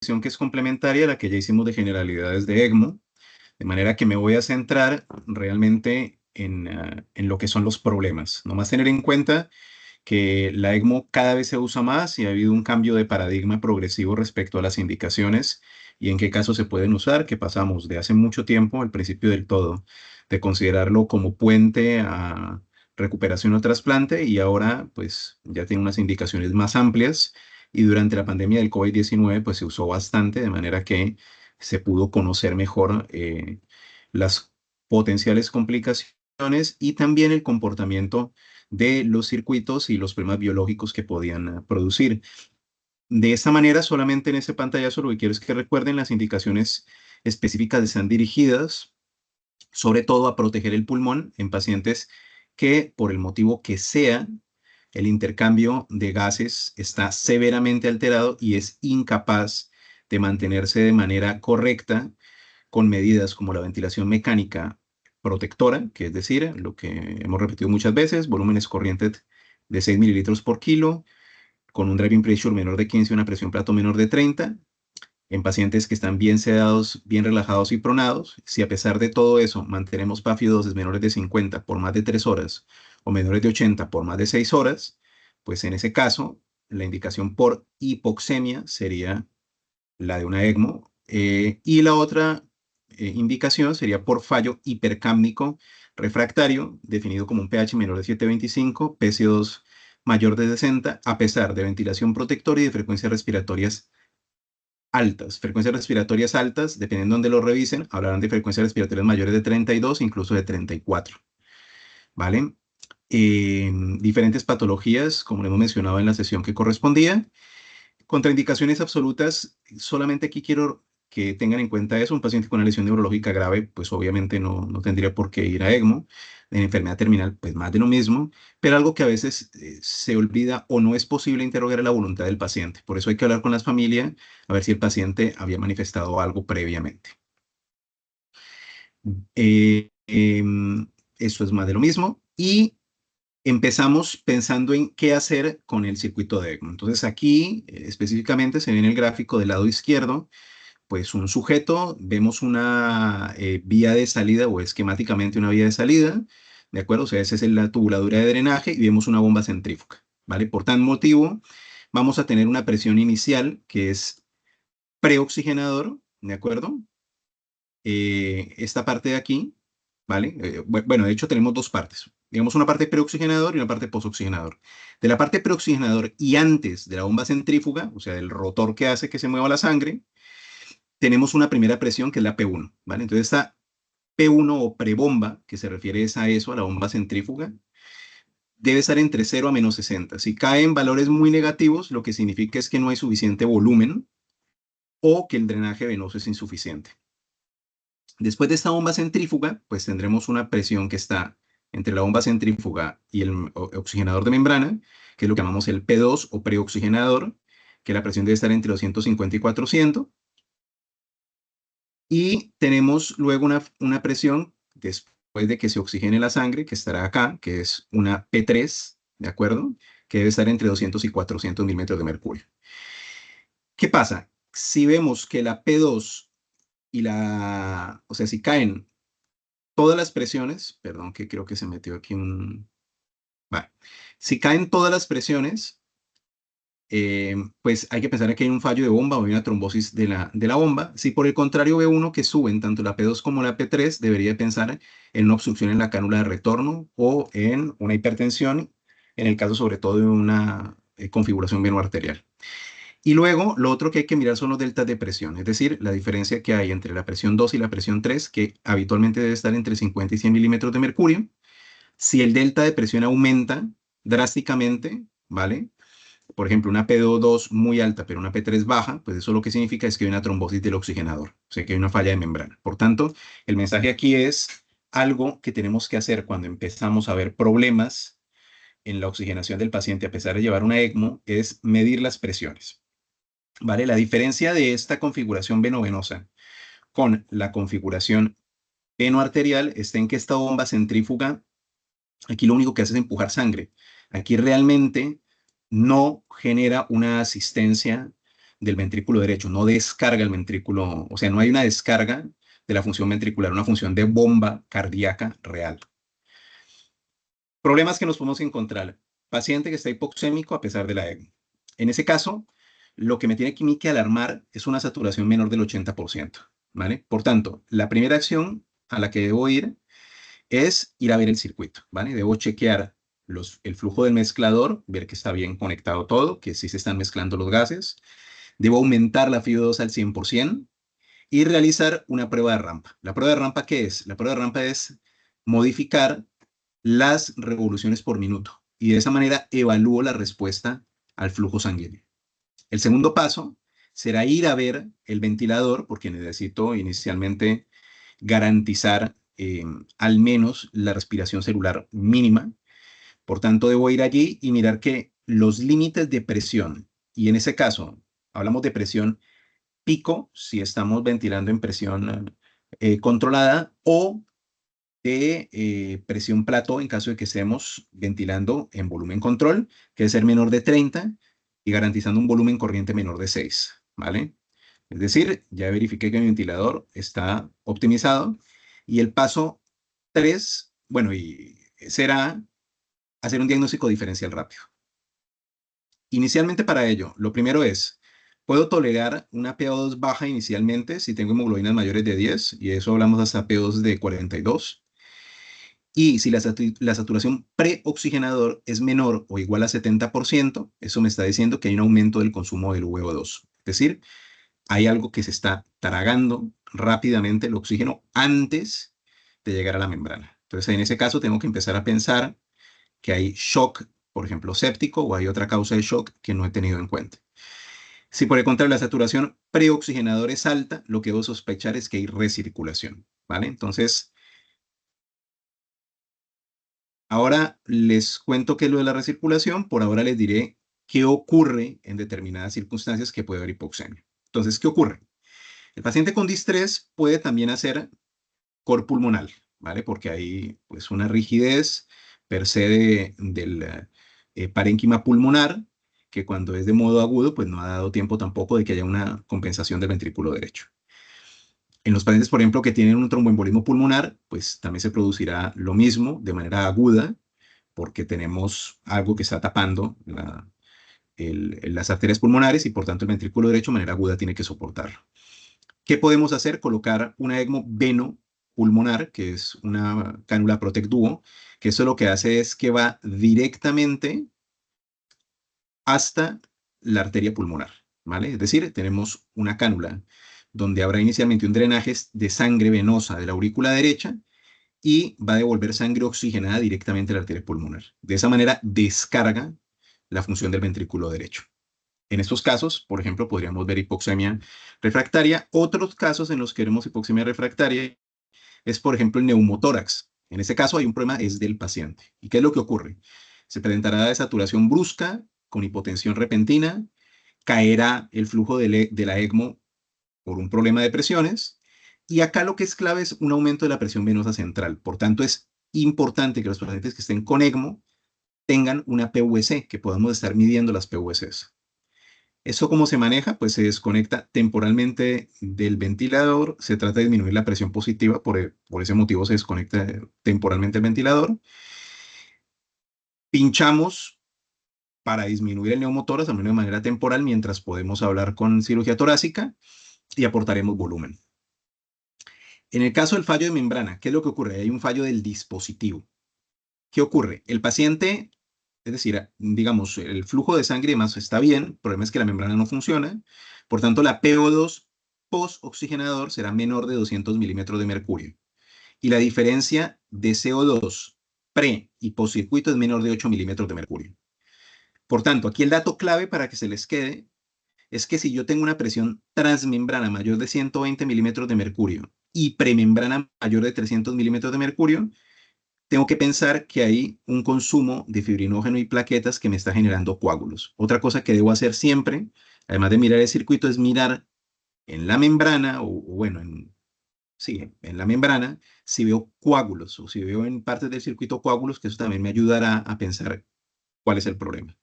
sección que es complementaria a la que ya hicimos de generalidades de ECMO, de manera que me voy a centrar realmente en lo que son los problemas. Nomás tener en cuenta que la ECMO cada vez se usa más y ha habido un cambio de paradigma progresivo respecto a las indicaciones y en qué casos se pueden usar, que pasamos de hace mucho tiempo, al principio del todo, de considerarlo como puente a recuperación o trasplante y ahora pues ya tiene unas indicaciones más amplias y durante la pandemia del COVID-19 pues se usó bastante de manera que se pudo conocer mejor las potenciales complicaciones y también el comportamiento de los circuitos y los problemas biológicos que podían producir. De esta manera, solamente en ese pantallazo lo que quiero es que recuerden las indicaciones específicas están dirigidas sobre todo a proteger el pulmón en pacientes que por el motivo que sea, el intercambio de gases está severamente alterado y es incapaz de mantenerse de manera correcta con medidas como la ventilación mecánica protectora, que es decir, lo que hemos repetido muchas veces, volúmenes corrientes de 6 mililitros por kilo, con un driving pressure menor de 15 y una presión plato menor de 30, en pacientes que están bien sedados, bien relajados y pronados. Si a pesar de todo eso mantenemos PAFI-2 menores de 50 por más de 3 horas o menores de 80 por más de 6 horas, pues en ese caso la indicación por hipoxemia sería la de una ECMO, y la otra indicación sería por fallo hipercámnico refractario, definido como un pH menor de 7,25, PCO2 mayor de 60, a pesar de ventilación protectora y de frecuencias respiratorias altas. Frecuencias respiratorias altas, dependiendo de donde lo revisen, hablarán de frecuencias respiratorias mayores de 32, incluso de 34, ¿vale? Diferentes patologías, como lo hemos mencionado en la sesión que correspondía. Contraindicaciones absolutas, solamente aquí quiero que tengan en cuenta eso. Un paciente con una lesión neurológica grave, pues obviamente no tendría por qué ir a ECMO. En enfermedad terminal, pues más de lo mismo, pero algo que a veces se olvida o no es posible interrogar a la voluntad del paciente. Por eso hay que hablar con las familias a ver si el paciente había manifestado algo previamente. Eso es más de lo mismo. Y empezamos pensando en qué hacer con el circuito de ECMO. Entonces aquí específicamente se ve en el gráfico del lado izquierdo, pues un sujeto, vemos una vía de salida o esquemáticamente una vía de salida, ¿de acuerdo? O sea, esa es la tubuladura de drenaje y vemos una bomba centrífuga, ¿vale? Por tal motivo, vamos a tener una presión inicial que es preoxigenador, ¿de acuerdo? Esta parte de aquí, ¿vale? Bueno, de hecho tenemos dos partes. Digamos una parte preoxigenador y una parte posoxigenador. De la parte preoxigenador y antes de la bomba centrífuga, o sea, del rotor que hace que se mueva la sangre, tenemos una primera presión que es la P1, ¿vale? Entonces esta P1 o prebomba, que se refiere a eso, a la bomba centrífuga, debe estar entre 0 a menos 60. Si cae en valores muy negativos, lo que significa es que no hay suficiente volumen o que el drenaje venoso es insuficiente. Después de esta bomba centrífuga, pues tendremos una presión que está entre la bomba centrífuga y el oxigenador de membrana, que es lo que llamamos el P2 o preoxigenador, que la presión debe estar entre 250 y 400. Y tenemos luego una presión después de que se oxigene la sangre, que estará acá, que es una P3, ¿de acuerdo? Que debe estar entre 200 y 400 milímetros de mercurio. ¿Qué pasa? Si vemos que la P2 o sea, si caen todas las presiones, perdón que creo que se metió aquí vale. Si caen todas las presiones, pues hay que pensar que hay un fallo de bomba o hay una trombosis de la bomba. Si por el contrario ve uno que suben tanto la P2 como la P3, debería pensar en una obstrucción en la cánula de retorno o en una hipertensión, en el caso sobre todo de una configuración venoarterial. Y luego, lo otro que hay que mirar son los deltas de presión, es decir, la diferencia que hay entre la presión 2 y la presión 3, que habitualmente debe estar entre 50 y 100 milímetros de mercurio. Si el delta de presión aumenta drásticamente, ¿vale? Por ejemplo, una P2 muy alta, pero una P3 baja, pues eso lo que significa es que hay una trombosis del oxigenador, o sea que hay una falla de membrana. Por tanto, el mensaje aquí es algo que tenemos que hacer cuando empezamos a ver problemas en la oxigenación del paciente, a pesar de llevar una ECMO, es medir las presiones. ¿Vale? La diferencia de esta configuración venovenosa con la configuración venoarterial está en que esta bomba centrífuga, aquí lo único que hace es empujar sangre. Aquí realmente no genera una asistencia del ventrículo derecho, no descarga el ventrículo, o sea, no hay una descarga de la función ventricular, una función de bomba cardíaca real. Problemas que nos podemos encontrar. Paciente que está hipoxémico a pesar de la ECMO. En ese caso, lo que me tiene que alarmar es una saturación menor del 80%, ¿vale? Por tanto, la primera acción a la que debo ir es ir a ver el circuito, ¿vale? Debo chequear el flujo del mezclador, ver que está bien conectado todo, que sí se están mezclando los gases. Debo aumentar la FIO2 al 100% y realizar una prueba de rampa. ¿La prueba de rampa qué es? La prueba de rampa es modificar las revoluciones por minuto y de esa manera evalúo la respuesta al flujo sanguíneo. El segundo paso será ir a ver el ventilador porque necesito inicialmente garantizar al menos la respiración celular mínima. Por tanto, debo ir allí y mirar que los límites de presión, y en ese caso hablamos de presión pico si estamos ventilando en presión controlada o de presión plató en caso de que estemos ventilando en volumen control, que debe ser menor de 30 y garantizando un volumen corriente menor de 6, ¿vale? Es decir, ya verifiqué que mi ventilador está optimizado y el paso 3, bueno, y será hacer un diagnóstico diferencial rápido. Inicialmente para ello, lo primero es, puedo tolerar una PO2 baja inicialmente si tengo hemoglobinas mayores de 10, y eso hablamos hasta PO2 de 42. Y si la saturación preoxigenador es menor o igual a 70%, eso me está diciendo que hay un aumento del consumo del VO2. Es decir, hay algo que se está tragando rápidamente el oxígeno antes de llegar a la membrana. Entonces, en ese caso, tengo que empezar a pensar que hay shock, por ejemplo, séptico, o hay otra causa de shock que no he tenido en cuenta. Si por el contrario la saturación preoxigenador es alta, lo que debo sospechar es que hay recirculación, ¿vale? Entonces, ahora les cuento qué es lo de la recirculación, por ahora les diré qué ocurre en determinadas circunstancias que puede haber hipoxemia. Entonces, ¿qué ocurre? El paciente con distrés puede también hacer cor pulmonal, ¿vale? Porque hay pues una rigidez per se del parénquima pulmonar, que cuando es de modo agudo, pues no ha dado tiempo tampoco de que haya una compensación del ventrículo derecho. En los pacientes, por ejemplo, que tienen un tromboembolismo pulmonar, pues también se producirá lo mismo de manera aguda, porque tenemos algo que está tapando las arterias pulmonares y por tanto el ventrículo derecho de manera aguda tiene que soportarlo. ¿Qué podemos hacer? Colocar una ECMO venopulmonar, que es una cánula Protect Duo, que eso lo que hace es que va directamente hasta la arteria pulmonar, ¿vale? Es decir, tenemos una cánula donde habrá inicialmente un drenaje de sangre venosa de la aurícula derecha y va a devolver sangre oxigenada directamente a la arteria pulmonar. De esa manera descarga la función del ventrículo derecho. En estos casos, por ejemplo, podríamos ver hipoxemia refractaria. Otros casos en los que vemos hipoxemia refractaria es, por ejemplo, el neumotórax. En ese caso hay un problema, es del paciente. ¿Y qué es lo que ocurre? Se presentará desaturación brusca con hipotensión repentina, caerá el flujo de la ECMO por un problema de presiones, y acá lo que es clave es un aumento de la presión venosa central. Por tanto, es importante que los pacientes que estén con ECMO tengan una PVC, que podamos estar midiendo las PVCs. ¿Eso cómo se maneja? Pues se desconecta temporalmente del ventilador, se trata de disminuir la presión positiva, por ese motivo se desconecta temporalmente el ventilador. Pinchamos para disminuir el neumotórax también de manera temporal mientras podemos hablar con cirugía torácica y aportaremos volumen. En el caso del fallo de membrana, ¿qué es lo que ocurre? Hay un fallo del dispositivo. ¿Qué ocurre? El paciente, es decir, digamos, el flujo de sangre y demás está bien, el problema es que la membrana no funciona, por tanto la PO2 post-oxigenador será menor de 200 milímetros de mercurio y la diferencia de CO2 pre y postcircuito es menor de 8 milímetros de mercurio. Por tanto, aquí el dato clave para que se les quede es que si yo tengo una presión transmembrana mayor de 120 milímetros de mercurio y premembrana mayor de 300 milímetros de mercurio, tengo que pensar que hay un consumo de fibrinógeno y plaquetas que me está generando coágulos. Otra cosa que debo hacer siempre, además de mirar el circuito, es mirar en la membrana, o bueno, sí, en la membrana, si veo coágulos o si veo en partes del circuito coágulos, que eso también me ayudará a pensar cuál es el problema.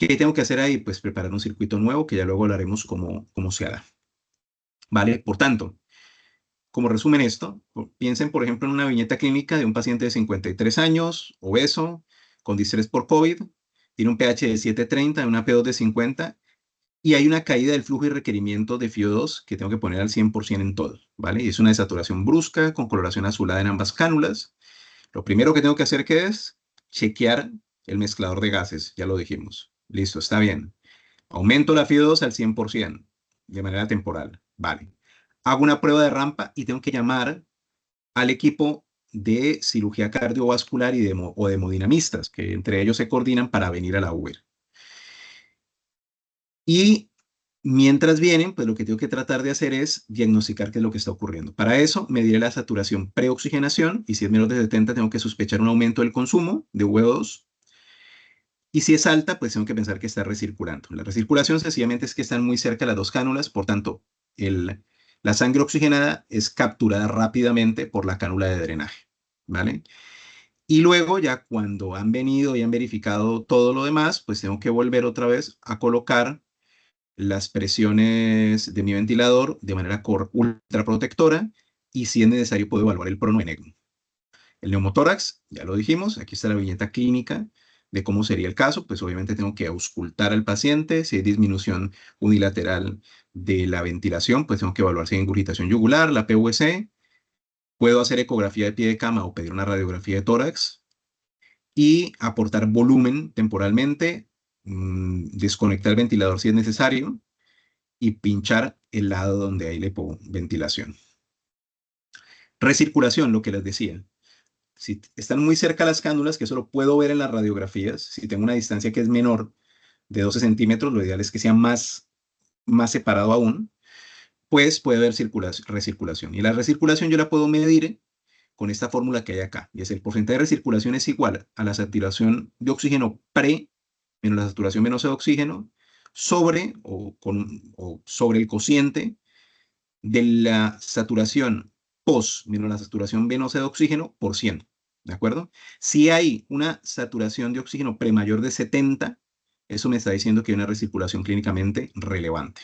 ¿Qué tengo que hacer ahí? Pues preparar un circuito nuevo, que ya luego hablaremos cómo se hará. ¿Vale? Por tanto, como resumen esto, piensen, por ejemplo, en una viñeta clínica de un paciente de 53 años, obeso, con distrés por COVID, tiene un pH de 7,30, una P2 de 50, y hay una caída del flujo y requerimiento de FiO2 que tengo que poner al 100% en todo, ¿vale? Y es una desaturación brusca con coloración azulada en ambas cánulas. Lo primero que tengo que hacer que es chequear el mezclador de gases, ya lo dijimos. Listo, está bien. Aumento la FiO2 al 100% de manera temporal, vale. Hago una prueba de rampa y tengo que llamar al equipo de cirugía cardiovascular o de hemodinamistas, que entre ellos se coordinan para venir a la UER. Y mientras vienen, pues lo que tengo que tratar de hacer es diagnosticar qué es lo que está ocurriendo. Para eso, mediré la saturación preoxigenación y si es menor de 70, tengo que sospechar un aumento del consumo de VO2. Y si es alta, pues tengo que pensar que está recirculando. La recirculación sencillamente es que están muy cerca las dos cánulas, por tanto, la sangre oxigenada es capturada rápidamente por la cánula de drenaje, ¿vale? Y luego ya cuando han venido y han verificado todo lo demás, pues tengo que volver otra vez a colocar las presiones de mi ventilador de manera ultraprotectora y si es necesario puedo evaluar el pronoenecmo. El neumotórax, ya lo dijimos, aquí está la viñeta clínica de cómo sería el caso, pues obviamente tengo que auscultar al paciente, si hay disminución unilateral de la ventilación, pues tengo que evaluar si hay ingurgitación yugular, la PVC, puedo hacer ecografía de pie de cama o pedir una radiografía de tórax y aportar volumen temporalmente, desconectar el ventilador si es necesario y pinchar el lado donde hay hipoventilación. Recirculación, lo que les decía. Si están muy cerca las cánulas, que eso lo puedo ver en las radiografías, si tengo una distancia que es menor de 12 centímetros, lo ideal es que sea más separado aún, pues puede haber recirculación. Y la recirculación yo la puedo medir con esta fórmula que hay acá, y es el porcentaje de recirculación es igual a la saturación de oxígeno pre menos la saturación venosa de oxígeno o sobre el cociente de la saturación post menos la saturación venosa de oxígeno por 100, ¿de acuerdo? Si hay una saturación de oxígeno pre mayor de 70, eso me está diciendo que hay una recirculación clínicamente relevante.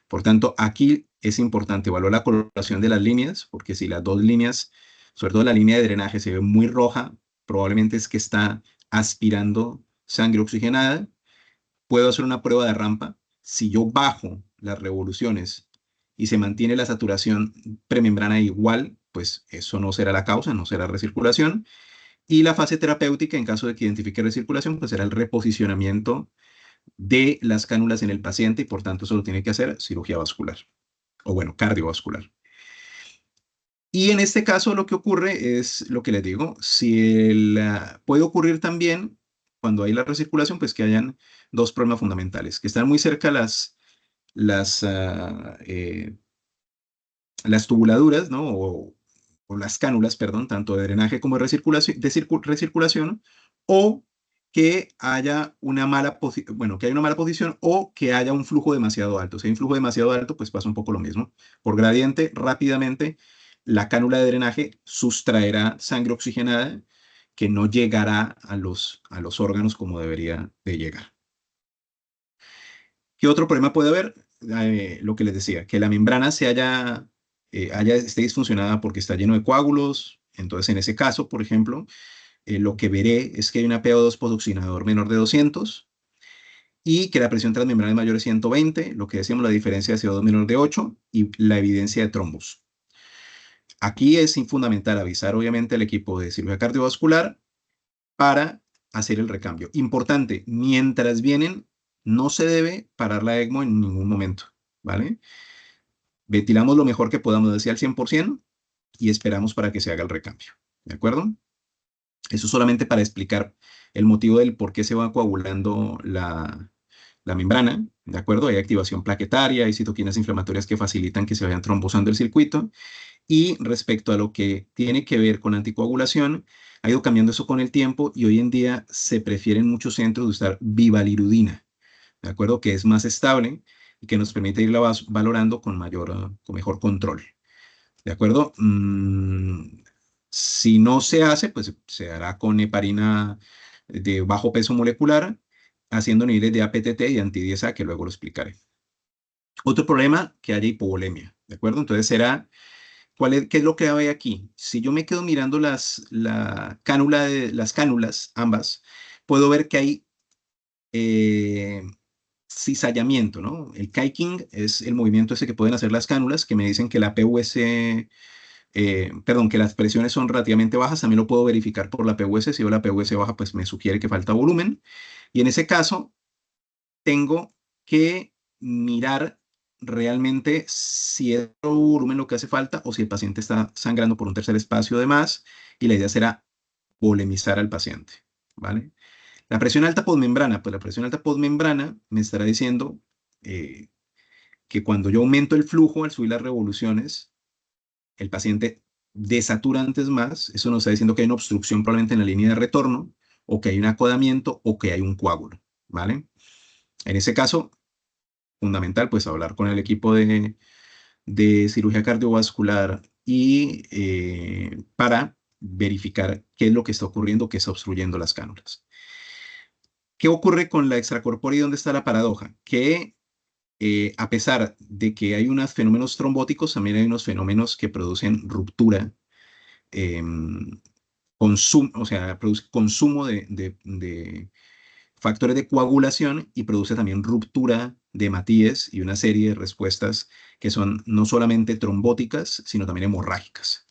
Por tanto, aquí es importante evaluar la coloración de las líneas, porque si las dos líneas, sobre todo la línea de drenaje, se ve muy roja, probablemente es que está aspirando sangre oxigenada. Puedo hacer una prueba de rampa. Si yo bajo las revoluciones y se mantiene la saturación premembrana igual, pues eso no será la causa, no será recirculación. Y la fase terapéutica, en caso de que identifique recirculación, pues será el reposicionamiento de las cánulas en el paciente y por tanto solo tiene que hacer cirugía vascular o bueno, cardiovascular. Y en este caso lo que ocurre es lo que les digo, si puede ocurrir también cuando hay la recirculación, pues que hayan dos problemas fundamentales, que están muy cerca las, ah, eh, las tubuladuras, ¿no? O las cánulas, perdón, tanto de drenaje como de recirculación, o que haya una bueno, que haya una mala posición o que haya un flujo demasiado alto. Si hay un flujo demasiado alto, pues pasa un poco lo mismo. Por gradiente, rápidamente, la cánula de drenaje sustraerá sangre oxigenada que no llegará a los órganos como debería de llegar. ¿Qué otro problema puede haber? Lo que les decía, que la membrana esté disfuncionada porque está lleno de coágulos. Entonces, en ese caso, por ejemplo, lo que veré es que hay una PO2 posoxinador menor de 200 y que la presión transmembrana es mayor de 120, lo que decíamos la diferencia de CO2 menor de 8 y la evidencia de trombos. Aquí es fundamental avisar obviamente al equipo de cirugía cardiovascular para hacer el recambio. Importante, mientras vienen, no se debe parar la ECMO en ningún momento, ¿vale? Ventilamos lo mejor que podamos, decir al 100% y esperamos para que se haga el recambio, ¿de acuerdo? Eso solamente para explicar el motivo del por qué se va coagulando la membrana, ¿de acuerdo? Hay activación plaquetaria, hay citoquinas inflamatorias que facilitan que se vayan trombosando el circuito. Y respecto a lo que tiene que ver con anticoagulación, ha ido cambiando eso con el tiempo y hoy en día se prefiere en muchos centros usar vivalirudina, ¿de acuerdo? Que es más estable y que nos permite irla valorando con mejor control, ¿de acuerdo? Si no se hace, pues se hará con heparina de bajo peso molecular haciendo niveles de APTT y anti-10A, que luego lo explicaré. Otro problema, que haya hipovolemia, ¿de acuerdo? Entonces será, ¿qué es lo que hay aquí? Si yo me quedo mirando las cánulas, ambas, puedo ver que hay eh, cizallamiento, ¿no? El kiking es el movimiento ese que pueden hacer las cánulas, que me dicen que la PVC, perdón, que las presiones son relativamente bajas. También lo puedo verificar por la PVC. Si veo la PVC baja, pues me sugiere que falta volumen. Y en ese caso, tengo que mirar realmente si es volumen lo que hace falta o si el paciente está sangrando por un tercer espacio de más, y la idea será volemizar al paciente, ¿vale? La presión alta posmembrana, pues la presión alta posmembrana me estará diciendo eh, que cuando yo aumento el flujo al subir las revoluciones, el paciente desatura antes más. Eso nos está diciendo que hay una obstrucción probablemente en la línea de retorno, o que hay un acodamiento, o que hay un coágulo, ¿vale? En ese caso, fundamental, pues hablar con el equipo de cirugía cardiovascular y para verificar qué es lo que está ocurriendo, qué está obstruyendo las cánulas. ¿Qué ocurre con la extracorpórea y dónde está la paradoja? Que a pesar de que hay unos fenómenos trombóticos, también hay unos fenómenos que producen ruptura, eh, o sea, produce consumo de factores de coagulación, y produce también ruptura de hematíes y una serie de respuestas que son no solamente trombóticas, sino también hemorrágicas.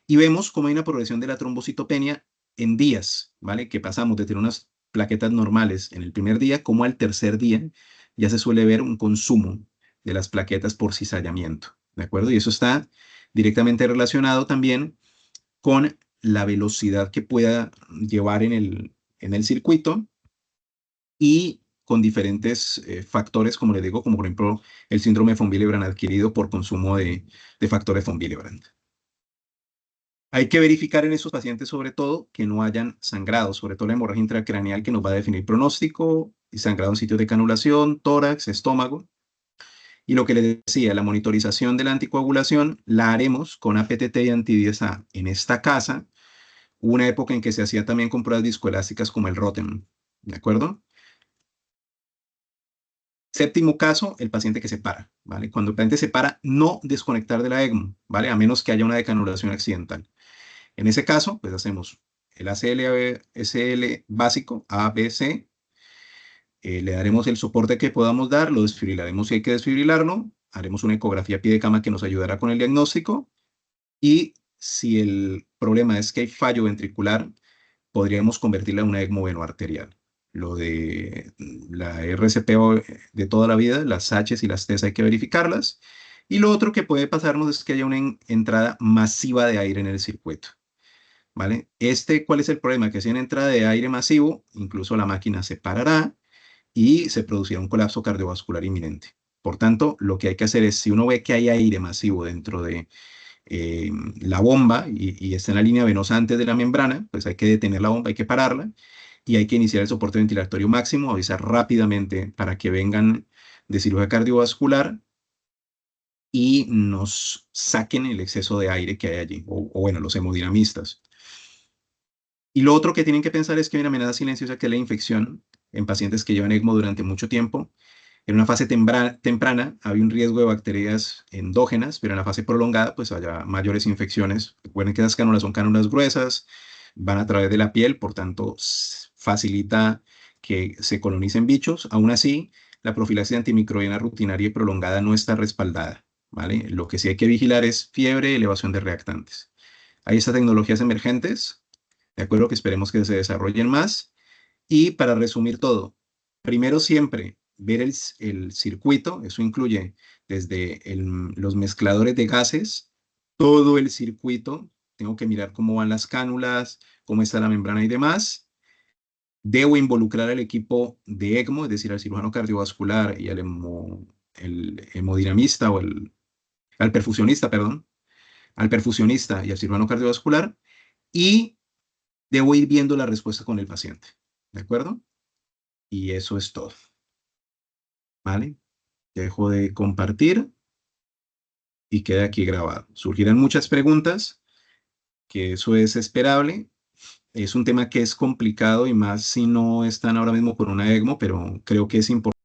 Y vemos cómo hay una progresión de la trombocitopenia en días, ¿vale? Que pasamos de tener unas plaquetas normales en el primer día, como al tercer día ya se suele ver un consumo de las plaquetas por cizallamiento, ¿de acuerdo? Y eso está directamente relacionado también con la velocidad que pueda llevar en el circuito, y con diferentes factores, como les digo, como por ejemplo el síndrome von Willebrand adquirido por consumo de factores von Willebrand. Hay que verificar en esos pacientes, sobre todo, que no hayan sangrado, sobre todo la hemorragia intracraneal, que nos va a definir pronóstico, y sangrado en sitios de canulación, tórax, estómago. Y lo que les decía, la monitorización de la anticoagulación la haremos con APTT y anti-10A. En esta casa, hubo una época en que se hacía también con pruebas viscoelásticas como el Rotem, ¿de acuerdo? Séptimo caso, el paciente que se para, ¿vale? Cuando el paciente se para, no desconectar de la ECMO, ¿vale? A menos que haya una decanulación accidental. En ese caso, pues hacemos el ACL básico, A, B, C, le daremos el soporte que podamos dar, lo desfibrilaremos si hay que desfibrilarlo, haremos una ecografía a pie de cama que nos ayudará con el diagnóstico, y si el problema es que hay fallo ventricular, podríamos convertirla en una ECMO venoarterial. Lo de la RCPO de toda la vida, las H's y las T's hay que verificarlas. Y lo otro que puede pasarnos es que haya una entrada masiva de aire en el circuito, ¿vale? ¿Cuál es el problema? Que si hay una entrada de aire masivo, incluso la máquina se parará y se producirá un colapso cardiovascular inminente. Por tanto, lo que hay que hacer es, si uno ve que hay aire masivo dentro de la bomba y está en la línea venosa antes de la membrana, pues hay que detener la bomba, hay que pararla, y hay que iniciar el soporte ventilatorio máximo, avisar rápidamente para que vengan de cirugía cardiovascular y nos saquen el exceso de aire que hay allí, o bueno, los hemodinamistas. Y lo otro que tienen que pensar es que hay una amenaza silenciosa, que es la infección en pacientes que llevan ECMO durante mucho tiempo. En una fase temprana había un riesgo de bacterias endógenas, pero en la fase prolongada pues haya mayores infecciones. Recuerden que las cánulas son cánulas gruesas, van a través de la piel, por tanto facilita que se colonicen bichos. Aún así, la profilaxis antimicrobiana rutinaria y prolongada no está respaldada, ¿vale? Lo que sí hay que vigilar es fiebre y elevación de reactantes. Hay estas tecnologías emergentes, de acuerdo, que esperemos que se desarrollen más. Y para resumir todo, primero siempre ver el circuito. Eso incluye desde los mezcladores de gases, todo el circuito. Tengo que mirar cómo van las cánulas, cómo está la membrana y demás. Debo involucrar al equipo de ECMO, es decir, al cirujano cardiovascular y el hemodinamista, al perfusionista, perdón, al perfusionista y al cirujano cardiovascular, y debo ir viendo la respuesta con el paciente. ¿De acuerdo? Y eso es todo. ¿Vale? Dejo de compartir y queda aquí grabado. Surgirán muchas preguntas, que eso es esperable. Es un tema que es complicado y más si no están ahora mismo por una ECMO, pero creo que es importante.